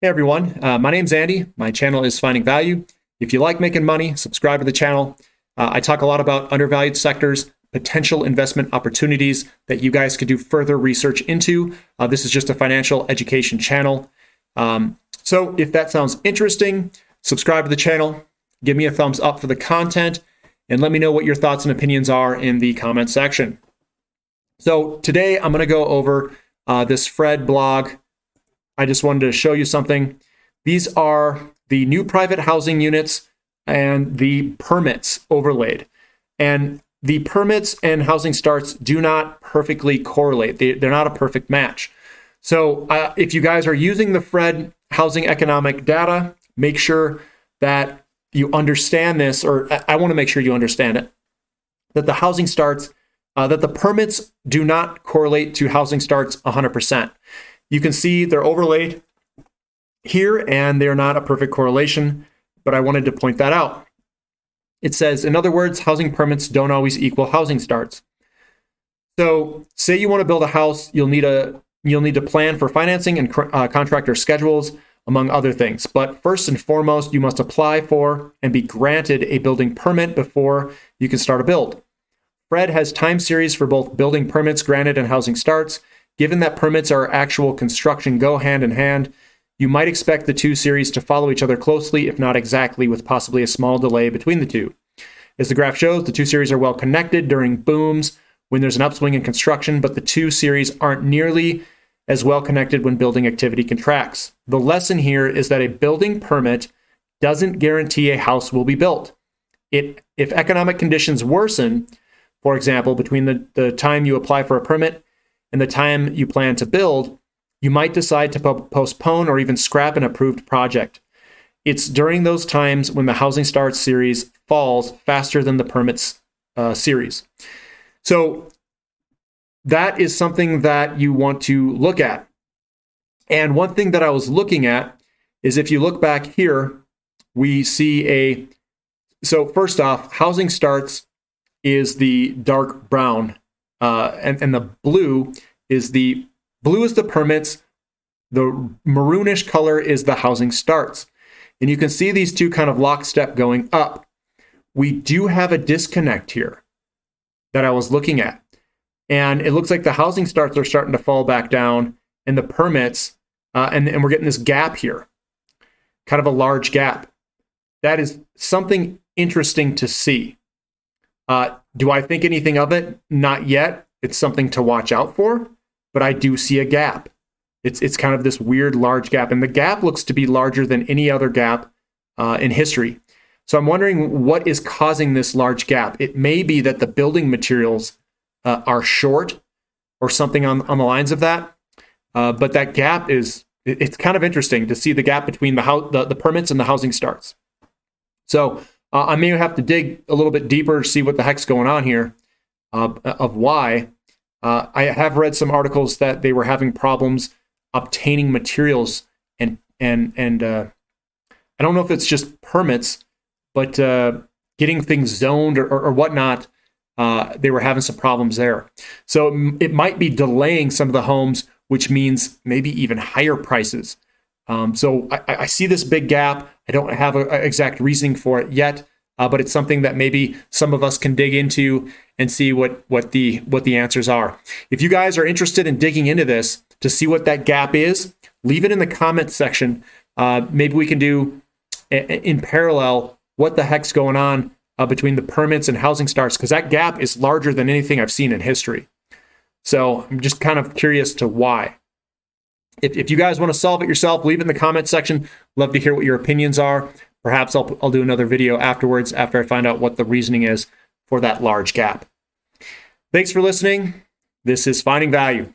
Hey everyone, my name's Andy. My channel is Finding Value. If you like making money, subscribe to the channel. I talk a lot about undervalued sectors, potential investment opportunities that you guys could do further research into. This is just a financial education channel. So if that sounds interesting, subscribe to the channel, give me a thumbs up for the content, and let me know what your thoughts and opinions are in the comment section. So today I'm going to go over this Fred blog. I just wanted to show you something. These are the new private housing units and the permits overlaid. And the permits and housing starts do not perfectly correlate. They're not a perfect match. So if you guys are using the Fred housing economic data, make sure that you understand this, or I want to make sure you understand it, that the housing starts, that the permits do not correlate to housing starts 100%. You can see they're overlaid here, and they're not a perfect correlation, but I wanted to point that out. It says, in other words, housing permits don't always equal housing starts. So say you want to build a house, you'll need to plan for financing and contractor schedules, among other things. But first and foremost, you must apply for and be granted a building permit before you can start a build. Fred has time series for both building permits granted and housing starts. Given that permits are actual construction go hand in hand, you might expect the two series to follow each other closely, if not exactly, with possibly a small delay between the two. As the graph shows, the two series are well connected during booms when there's an upswing in construction, but the two series aren't nearly as well connected when building activity contracts. The lesson here is that a building permit doesn't guarantee a house will be built. If economic conditions worsen, for example, between the time you apply for a permit and the time you plan to build, you might decide to postpone or even scrap an approved project. It's during those times when the housing starts series falls faster than the permits series. So that is something that you want to look at. And one thing that I was looking at is, if you look back here, we see so first off, housing starts is the dark brown, and the blue is the permits. The maroonish color is the housing starts. And you can see these two kind of lockstep going up. We do have a disconnect here that I was looking at. And it looks like the housing starts are starting to fall back down, and the permits, and we're getting this gap here, kind of a large gap. That is something interesting to see. Do I think anything of it? Not yet. It's something to watch out for, but I do see a gap. It's kind of this weird large gap, and the gap looks to be larger than any other gap in history. So I'm wondering what is causing this large gap. It may be that the building materials are short or something on the lines of that, but that gap it's kind of interesting to see the gap between the permits and the housing starts. So I may have to dig a little bit deeper to see what the heck's going on here, of why. I have read some articles that they were having problems obtaining materials, and I don't know if it's just permits, but getting things zoned or whatnot. They were having some problems there. So it might be delaying some of the homes, which means maybe even higher prices. So I see this big gap. I don't have an exact reasoning for it yet, but it's something that maybe some of us can dig into and see what the answers are. If you guys are interested in digging into this to see what that gap is, leave it in the comment section. Maybe we can do in parallel what the heck's going on between the permits and housing starts, because that gap is larger than anything I've seen in history. So I'm just kind of curious to why. If you guys want to solve it yourself, leave it in the comment section. Love to hear what your opinions are. Perhaps I'll do another video afterwards after I find out what the reasoning is for that large gap. Thanks for listening. This is Finding Value.